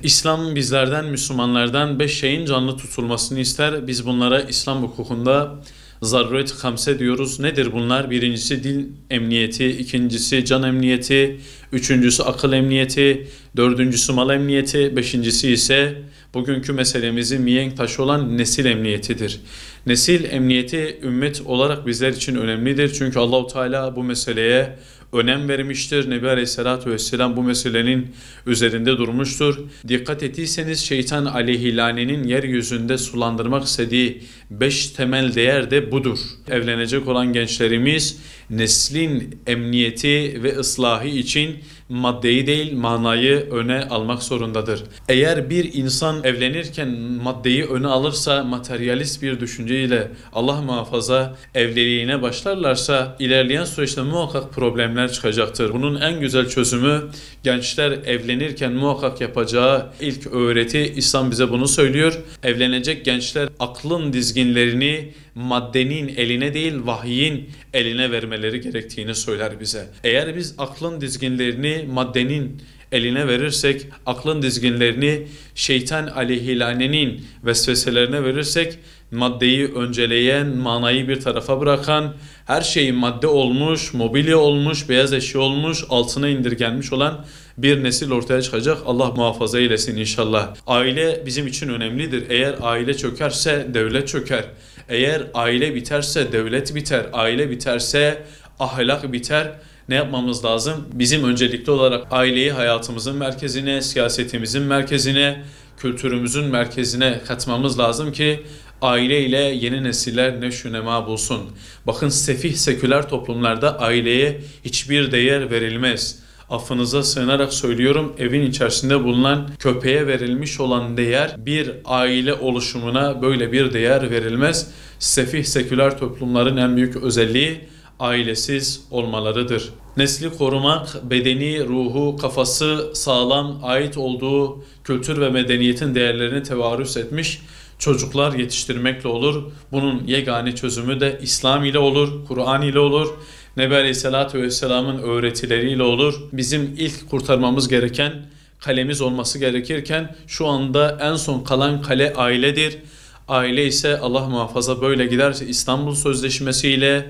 İslam bizlerden, Müslümanlardan 5 şeyin canlı tutulmasını ister. Biz bunlara İslam hukukunda zaruret hamse diyoruz. Nedir bunlar? Birincisi dil emniyeti, ikincisi can emniyeti, üçüncüsü akıl emniyeti, dördüncüsü mal emniyeti, beşincisi ise bugünkü meselemizin mihenk taşı olan nesil emniyetidir. Nesil emniyeti ümmet olarak bizler için önemlidir. Çünkü Allahu Teala bu meseleye önem vermiştir. Nebi Aleyhisselatü Vesselam bu meselenin üzerinde durmuştur. Dikkat ettiyseniz şeytan aleyhilanenin yeryüzünde sulandırmak istediği 5 temel değer de budur. Evlenecek olan gençlerimiz neslin emniyeti ve ıslahı için maddeyi değil manayı öne almak zorundadır. Eğer bir insan evlenirken maddeyi öne alırsa, materyalist bir düşünceyle Allah muhafaza evliliğine başlarlarsa ilerleyen süreçte muhakkak problemler çıkacaktır. Bunun en güzel çözümü gençler evlenirken muhakkak yapacağı ilk öğreti. İslam bize bunu söylüyor. Evlenecek gençler aklın dizginlerini maddenin eline değil vahyin eline vermeleri gerektiğini söyler bize. Eğer biz aklın dizginlerini maddenin eline verirsek, aklın dizginlerini şeytan aleyhilanenin vesveselerine verirsek, maddeyi önceleyen, manayı bir tarafa bırakan, her şey madde olmuş, mobilya olmuş, beyaz eşya olmuş, altına indirgenmiş olan bir nesil ortaya çıkacak. Allah muhafaza eylesin inşallah. Aile bizim için önemlidir. Eğer aile çökerse devlet çöker. Eğer aile biterse devlet biter. Aile biterse ahlak biter. Ne yapmamız lazım? Bizim öncelikli olarak aileyi hayatımızın merkezine, siyasetimizin merkezine, kültürümüzün merkezine katmamız lazım ki aile ile yeni nesiller neşünema bulsun. Bakın sefih seküler toplumlarda aileye hiçbir değer verilmez. Affınıza sığınarak söylüyorum, evin içerisinde bulunan köpeğe verilmiş olan değer bir aile oluşumuna böyle bir değer verilmez. Sefih seküler toplumların en büyük özelliği ailesiz olmalarıdır. Nesli korumak, bedeni, ruhu, kafası sağlam, ait olduğu kültür ve medeniyetin değerlerini tevarüs etmiş çocuklar yetiştirmekle olur. Bunun yegane çözümü de İslam ile olur, Kur'an ile olur. Nebi Aleyhisselatü Vesselam'ın öğretileriyle olur. Bizim ilk kurtarmamız gereken kalemiz olması gerekirken şu anda en son kalan kale ailedir. Aile ise Allah muhafaza böyle giderse İstanbul Sözleşmesi ile,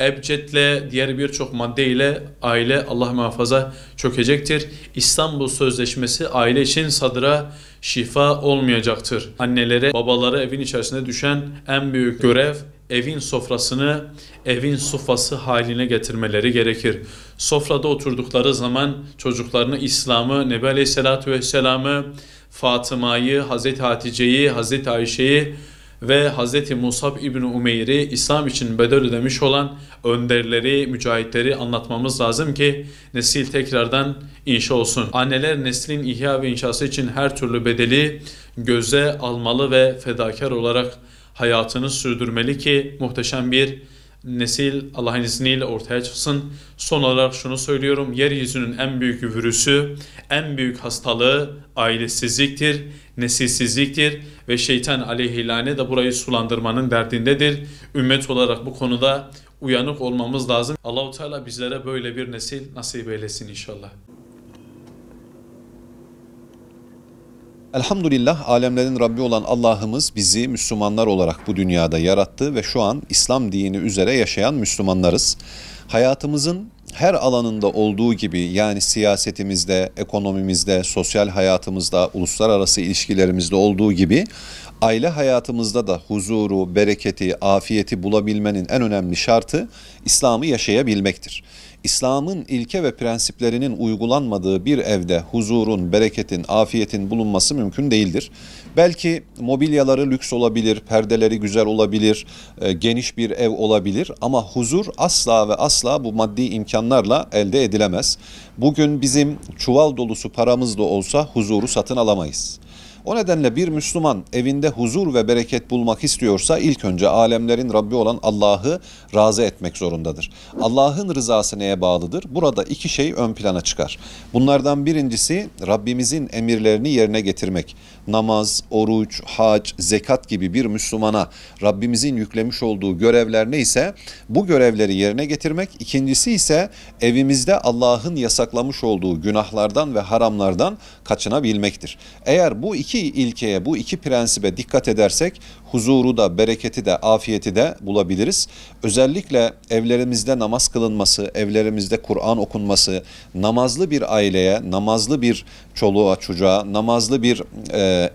Ebced'le, diğer birçok maddeyle aile Allah muhafaza çökecektir. İstanbul Sözleşmesi aile için sadıra şifa olmayacaktır. Annelere, babalara evin içerisinde düşen en büyük görev evin sofrasını evin sufası haline getirmeleri gerekir. Sofrada oturdukları zaman çocuklarını İslam'ı, Nebi Aleyhisselatü Vesselam'ı, Fatıma'yı, Hazreti Hatice'yi, Hazreti Ayşe'yi ve Hz. Musab İbni Umeyr'i İslam için bedel ödemiş olan önderleri, mücahitleri anlatmamız lazım ki nesil tekrardan inşa olsun. Anneler neslin ihya ve inşası için her türlü bedeli göze almalı ve fedakar olarak hayatını sürdürmeli ki muhteşem bir nesil Allah'ın izniyle ortaya çıksın. Son olarak şunu söylüyorum. Yeryüzünün en büyük virüsü, en büyük hastalığı ailesizliktir, nesilsizliktir ve şeytan aleyhilâne de burayı sulandırmanın derdindedir. Ümmet olarak bu konuda uyanık olmamız lazım. Allahu Teala bizlere böyle bir nesil nasip eylesin inşallah. Elhamdülillah alemlerin Rabbi olan Allah'ımız bizi Müslümanlar olarak bu dünyada yarattı ve şu an İslam dini üzere yaşayan Müslümanlarız. Hayatımızın her alanında olduğu gibi yani siyasetimizde, ekonomimizde, sosyal hayatımızda, uluslararası ilişkilerimizde olduğu gibi aile hayatımızda da huzuru, bereketi, afiyeti bulabilmenin en önemli şartı İslam'ı yaşayabilmektir. İslam'ın ilke ve prensiplerinin uygulanmadığı bir evde huzurun, bereketin, afiyetin bulunması mümkün değildir. Belki mobilyaları lüks olabilir, perdeleri güzel olabilir, geniş bir ev olabilir ama huzur asla ve asla bu maddi imkanlarla elde edilemez. Bugün bizim çuval dolusu paramız da olsa huzuru satın alamayız. O nedenle bir Müslüman evinde huzur ve bereket bulmak istiyorsa ilk önce alemlerin Rabbi olan Allah'ı razı etmek zorundadır. Allah'ın rızası neye bağlıdır? Burada iki şey ön plana çıkar. Bunlardan birincisi Rabbimizin emirlerini yerine getirmek. Namaz, oruç, hac, zekat gibi bir Müslümana Rabbimizin yüklemiş olduğu görevler neyse bu görevleri yerine getirmek. İkincisi ise evimizde Allah'ın yasaklamış olduğu günahlardan ve haramlardan kaçınabilmektir. Eğer bu iki ilkeye, bu iki prensibe dikkat edersek huzuru da, bereketi de, afiyeti de bulabiliriz. Özellikle evlerimizde namaz kılınması, evlerimizde Kur'an okunması, namazlı bir aileye, namazlı bir çoluğa, çocuğa, namazlı bir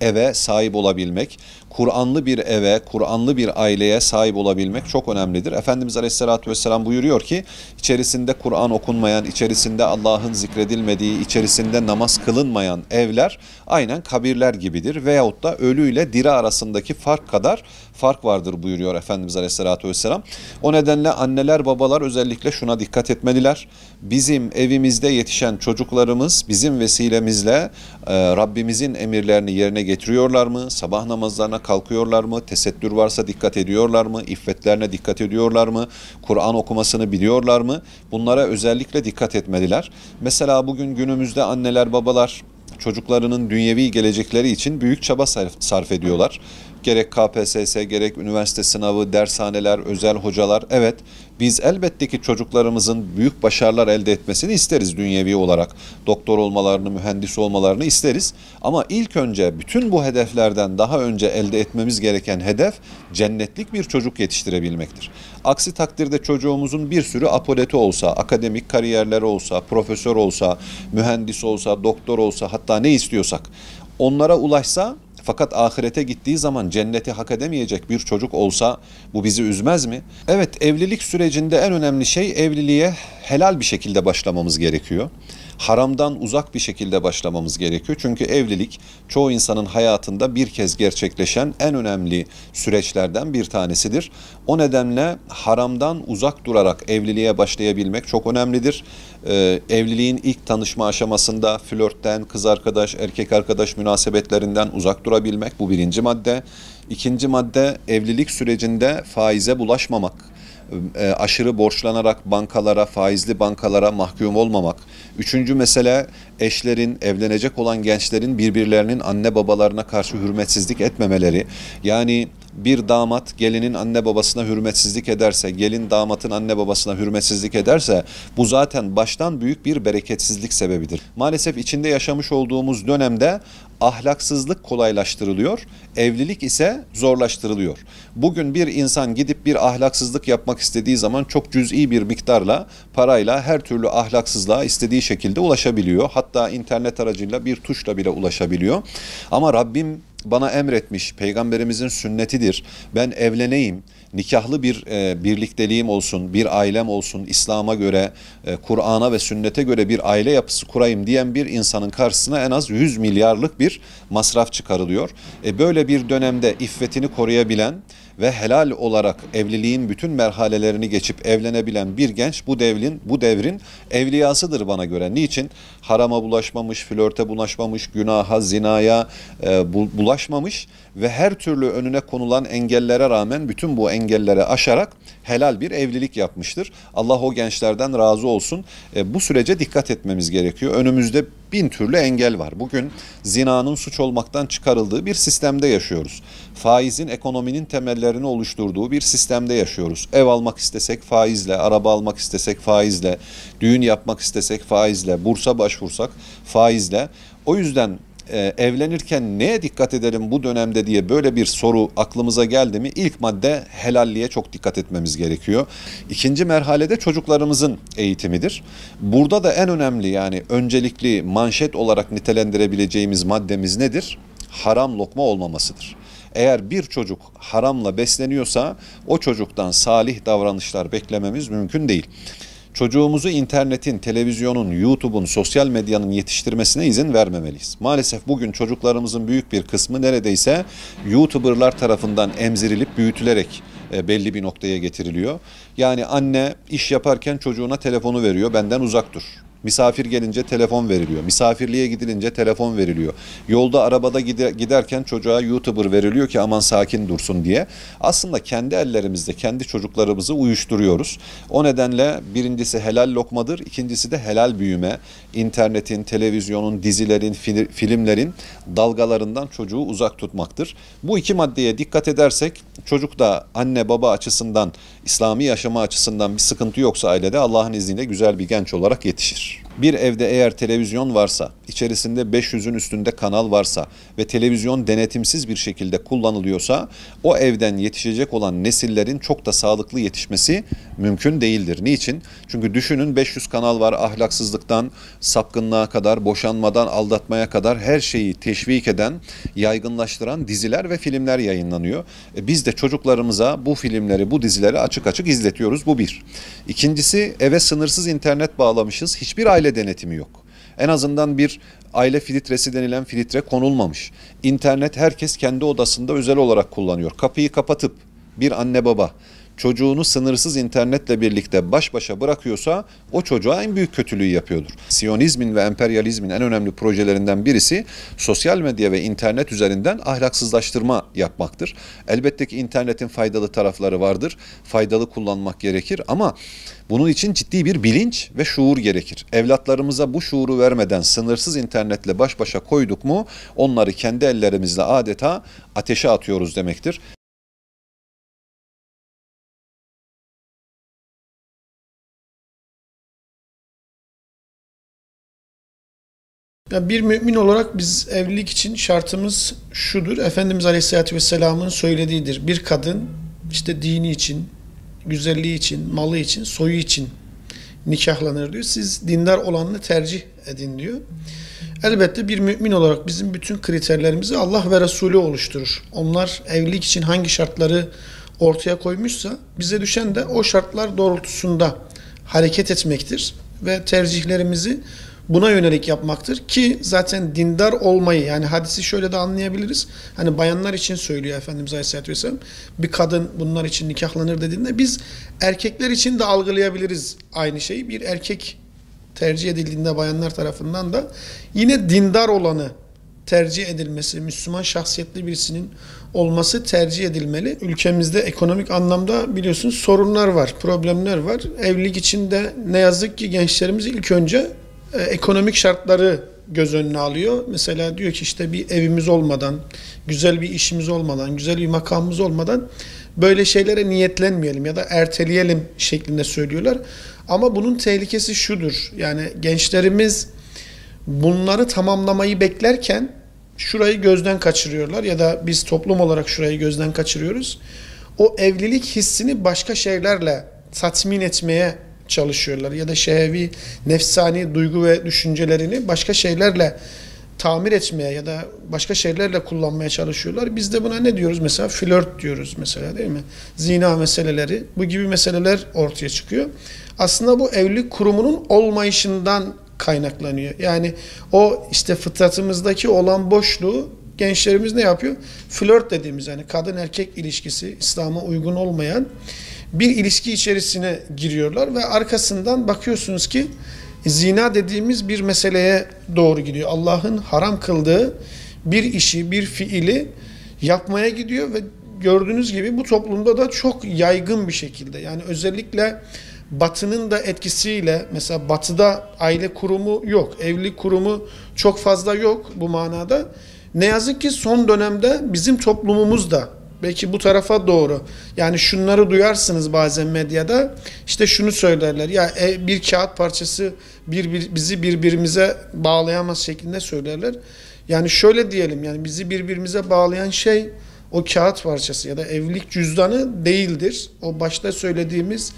eve sahip olabilmek, Kur'anlı bir eve, Kur'anlı bir aileye sahip olabilmek çok önemlidir. Efendimiz Aleyhisselatü Vesselam buyuruyor ki, içerisinde Kur'an okunmayan, içerisinde Allah'ın zikredilmediği, içerisinde namaz kılınmayan evler aynen kabirler gibidir. Veyahut da ölüyle diri arasındaki fark kadar fark vardır buyuruyor Efendimiz Aleyhisselatü Vesselam. O nedenle anneler, babalar özellikle şuna dikkat etmeliler. Bizim evimizde yetişen çocuklarımız bizim vesilemizle Rabbimizin emirlerini yerine getiriyorlar mı? Sabah namazlarına kalkıyorlar mı? Tesettür varsa dikkat ediyorlar mı? İffetlerine dikkat ediyorlar mı? Kur'an okumasını biliyorlar mı? Bunlara özellikle dikkat etmeliler. Mesela bugün günümüzde anneler, babalar çocuklarının dünyevi gelecekleri için büyük çaba sarf ediyorlar. Gerek KPSS, gerek üniversite sınavı, dershaneler, özel hocalar. Evet, biz elbette ki çocuklarımızın büyük başarılar elde etmesini isteriz dünyevi olarak. Doktor olmalarını, mühendis olmalarını isteriz. Ama ilk önce bütün bu hedeflerden daha önce elde etmemiz gereken hedef cennetlik bir çocuk yetiştirebilmektir. Aksi takdirde çocuğumuzun bir sürü apoleti olsa, akademik kariyerleri olsa, profesör olsa, mühendis olsa, doktor olsa, hatta ne istiyorsak onlara ulaşsa, fakat ahirete gittiği zaman cenneti hak edemeyecek bir çocuk olsa bu bizi üzmez mi? Evet, evlilik sürecinde en önemli şey evliliğe helal bir şekilde başlamamız gerekiyor. Haramdan uzak bir şekilde başlamamız gerekiyor. Çünkü evlilik çoğu insanın hayatında bir kez gerçekleşen en önemli süreçlerden bir tanesidir. O nedenle haramdan uzak durarak evliliğe başlayabilmek çok önemlidir. Evliliğin ilk tanışma aşamasında flörtten, kız arkadaş, erkek arkadaş münasebetlerinden uzak durabilmek bu birinci madde. İkinci madde evlilik sürecinde faize bulaşmamak. Aşırı borçlanarak bankalara, faizli bankalara mahkum olmamak. Üçüncü mesele eşlerin, evlenecek olan gençlerin birbirlerinin anne babalarına karşı hürmetsizlik etmemeleri. Yani bir damat gelinin anne babasına hürmetsizlik ederse, gelin damatın anne babasına hürmetsizlik ederse bu zaten baştan büyük bir bereketsizlik sebebidir. Maalesef içinde yaşamış olduğumuz dönemde ahlaksızlık kolaylaştırılıyor, evlilik ise zorlaştırılıyor. Bugün bir insan gidip bir ahlaksızlık yapmak istediği zaman çok cüz'i bir miktarla, parayla her türlü ahlaksızlığa istediği şekilde ulaşabiliyor. Hatta internet aracıyla bir tuşla bile ulaşabiliyor. Ama Rabbim bana emretmiş, peygamberimizin sünnetidir. Ben evleneyim, nikahlı bir birlikteliğim olsun, bir ailem olsun, İslam'a göre, Kur'an'a ve sünnete göre bir aile yapısı kurayım diyen bir insanın karşısına en az 100 milyarlık bir masraf çıkarılıyor. Böyle bir dönemde iffetini koruyabilen ve helal olarak evliliğin bütün merhalelerini geçip evlenebilen bir genç bu devrin evliyasıdır bana göre. Niçin? Harama bulaşmamış, flörte bulaşmamış, günaha, zinaya bulaşmamış ve her türlü önüne konulan engellere rağmen bütün bu engelleri aşarak helal bir evlilik yapmıştır. Allah o gençlerden razı olsun. Bu sürece dikkat etmemiz gerekiyor. Önümüzde bin türlü engel var. Bugün zinanın suç olmaktan çıkarıldığı bir sistemde yaşıyoruz. Faizin ekonominin temellerini oluşturduğu bir sistemde yaşıyoruz. Ev almak istesek faizle, araba almak istesek faizle, düğün yapmak istesek faizle, bursa başvursak faizle. O yüzden evlenirken neye dikkat edelim bu dönemde diye böyle bir soru aklımıza geldi mi? İlk madde helalliğe çok dikkat etmemiz gerekiyor. İkinci merhalede çocuklarımızın eğitimidir. Burada da en önemli, yani öncelikli manşet olarak nitelendirebileceğimiz maddemiz nedir? Haram lokma olmamasıdır. Eğer bir çocuk haramla besleniyorsa o çocuktan salih davranışlar beklememiz mümkün değil. Çocuğumuzu internetin, televizyonun, YouTube'un, sosyal medyanın yetiştirmesine izin vermemeliyiz. Maalesef bugün çocuklarımızın büyük bir kısmı neredeyse YouTuber'lar tarafından emzirilip büyütülerek belli bir noktaya getiriliyor. Yani anne iş yaparken çocuğuna telefonu veriyor, benden uzak dur. Misafir gelince telefon veriliyor. Misafirliğe gidilince telefon veriliyor. Yolda arabada giderken çocuğa YouTuber veriliyor ki aman sakin dursun diye. Aslında kendi ellerimizde kendi çocuklarımızı uyuşturuyoruz. O nedenle birincisi helal lokmadır, ikincisi de helal büyüme. İnternetin, televizyonun, dizilerin, filmlerin dalgalarından çocuğu uzak tutmaktır. Bu iki maddeye dikkat edersek çocuk da anne baba açısından, İslami yaşama açısından bir sıkıntı yoksa ailede Allah'ın izniyle güzel bir genç olarak yetişir. Bir evde eğer televizyon varsa, içerisinde 500'ün üstünde kanal varsa ve televizyon denetimsiz bir şekilde kullanılıyorsa o evden yetişecek olan nesillerin çok da sağlıklı yetişmesi mümkün değildir. Niçin? Çünkü düşünün 500 kanal var, ahlaksızlıktan sapkınlığa kadar, boşanmadan aldatmaya kadar her şeyi teşvik eden, yaygınlaştıran diziler ve filmler yayınlanıyor. Biz de çocuklarımıza bu filmleri, bu dizileri açık açık izletiyoruz. Bu bir. İkincisi, eve sınırsız internet bağlamışız. Hiçbir aile denetimi yok. En azından bir aile filtresi denilen filtre konulmamış. İnternet herkes kendi odasında özel olarak kullanıyor. Kapıyı kapatıp bir anne baba çocuğunu sınırsız internetle birlikte baş başa bırakıyorsa o çocuğa en büyük kötülüğü yapıyordur. Siyonizmin ve emperyalizmin en önemli projelerinden birisi sosyal medya ve internet üzerinden ahlaksızlaştırma yapmaktır. Elbette ki internetin faydalı tarafları vardır. Faydalı kullanmak gerekir ama bunun için ciddi bir bilinç ve şuur gerekir. Evlatlarımıza bu şuuru vermeden sınırsız internetle baş başa koyduk mu onları kendi ellerimizle adeta ateşe atıyoruz demektir. Ya bir mümin olarak biz evlilik için şartımız şudur. Efendimiz Aleyhisselatü Vesselam'ın söylediğidir. Bir kadın işte dini için, güzelliği için, malı için, soyu için nikahlanır diyor. Siz dindar olanını tercih edin diyor. Elbette bir mümin olarak bizim bütün kriterlerimizi Allah ve Resulü oluşturur. Onlar evlilik için hangi şartları ortaya koymuşsa bize düşen de o şartlar doğrultusunda hareket etmektir ve tercihlerimizi buna yönelik yapmaktır ki zaten dindar olmayı, yani hadisi şöyle de anlayabiliriz. Hani bayanlar için söylüyor Efendimiz Aleyhisselatü Vesselam. Bir kadın bunlar için nikahlanır dediğinde biz erkekler için de algılayabiliriz aynı şeyi. Bir erkek tercih edildiğinde bayanlar tarafından da yine dindar olanı tercih edilmesi, Müslüman şahsiyetli birisinin olması tercih edilmeli. Ülkemizde ekonomik anlamda biliyorsunuz sorunlar var, problemler var. Evlilik için de ne yazık ki gençlerimiz ilk önce ekonomik şartları göz önüne alıyor. Mesela diyor ki işte bir evimiz olmadan, güzel bir işimiz olmadan, güzel bir makamımız olmadan böyle şeylere niyetlenmeyelim ya da erteleyelim şeklinde söylüyorlar. Ama bunun tehlikesi şudur. Yani gençlerimiz bunları tamamlamayı beklerken şurayı gözden kaçırıyorlar ya da biz toplum olarak şurayı gözden kaçırıyoruz. O evlilik hissini başka şeylerle tatmin etmeye çalışıyorlar ya da şehevi, nefsani duygu ve düşüncelerini başka şeylerle tamir etmeye ya da başka şeylerle kullanmaya çalışıyorlar. Biz de buna ne diyoruz? Mesela flört diyoruz mesela, değil mi? Zina meseleleri, bu gibi meseleler ortaya çıkıyor. Aslında bu evlilik kurumunun olmayışından kaynaklanıyor. Yani o işte fıtratımızdaki olan boşluğu gençlerimiz ne yapıyor? Flört dediğimiz, yani kadın erkek ilişkisi, İslam'a uygun olmayan bir ilişki içerisine giriyorlar ve arkasından bakıyorsunuz ki zina dediğimiz bir meseleye doğru gidiyor. Allah'ın haram kıldığı bir işi, bir fiili yapmaya gidiyor ve gördüğünüz gibi bu toplumda da çok yaygın bir şekilde. Yani özellikle Batı'nın da etkisiyle, mesela Batı'da aile kurumu yok, evlilik kurumu çok fazla yok bu manada. Ne yazık ki son dönemde bizim toplumumuz da belki bu tarafa doğru. Yani şunları duyarsınız bazen medyada. İşte şunu söylerler. Ya bir kağıt parçası bizi birbirimize bağlayamaz şeklinde söylerler. Yani şöyle diyelim, yani bizi birbirimize bağlayan şey o kağıt parçası ya da evlilik cüzdanı değildir. O başta söylediğimiz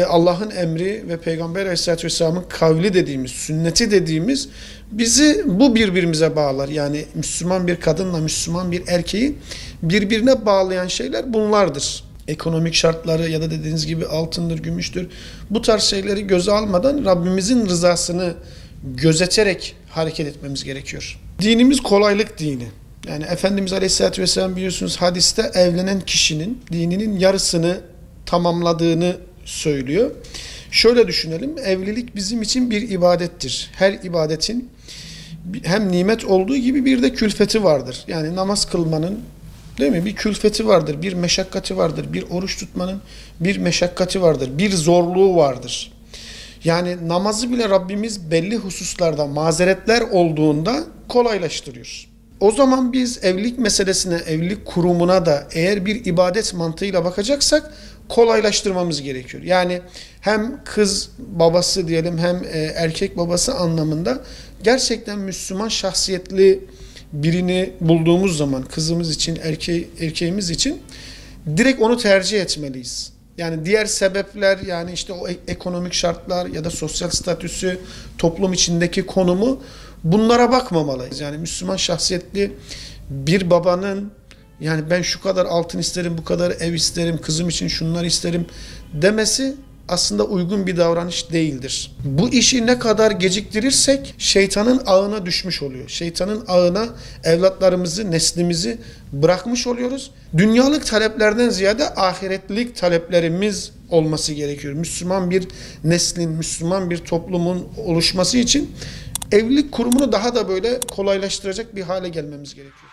Allah'ın emri ve Peygamber Aleyhisselatü Vesselam'ın kavli dediğimiz, sünneti dediğimiz bizi bu birbirimize bağlar. Yani Müslüman bir kadınla Müslüman bir erkeği birbirine bağlayan şeyler bunlardır. Ekonomik şartları ya da dediğiniz gibi altındır, gümüştür. Bu tarz şeyleri göze almadan Rabbimizin rızasını gözeterek hareket etmemiz gerekiyor. Dinimiz kolaylık dini. Yani Efendimiz Aleyhisselatü Vesselam biliyorsunuz hadiste evlenen kişinin dininin yarısını tamamladığını söylüyor. Şöyle düşünelim, evlilik bizim için bir ibadettir. Her ibadetin hem nimet olduğu gibi bir de külfeti vardır. Yani namaz kılmanın, değil mi? Bir külfeti vardır, bir meşakkati vardır. Bir oruç tutmanın bir meşakkati vardır, bir zorluğu vardır. Yani namazı bile Rabbimiz belli hususlarda mazeretler olduğunda kolaylaştırıyor. O zaman biz evlilik meselesine, evlilik kurumuna da eğer bir ibadet mantığıyla bakacaksak kolaylaştırmamız gerekiyor. Yani hem kız babası diyelim hem erkek babası anlamında gerçekten Müslüman şahsiyetli birini bulduğumuz zaman kızımız için, erkeğimiz için direkt onu tercih etmeliyiz. Yani diğer sebepler, yani işte o ekonomik şartlar ya da sosyal statüsü, toplum içindeki konumu, bunlara bakmamalıyız. Yani Müslüman şahsiyetli bir babanın yani ben şu kadar altın isterim, bu kadar ev isterim, kızım için şunları isterim demesi aslında uygun bir davranış değildir. Bu işi ne kadar geciktirirsek şeytanın ağına düşmüş oluyor. Şeytanın ağına evlatlarımızı, neslimizi bırakmış oluyoruz. Dünyalık taleplerden ziyade ahiretlik taleplerimiz olması gerekiyor. Müslüman bir neslin, Müslüman bir toplumun oluşması için evlilik kurumunu daha da böyle kolaylaştıracak bir hale gelmemiz gerekiyor.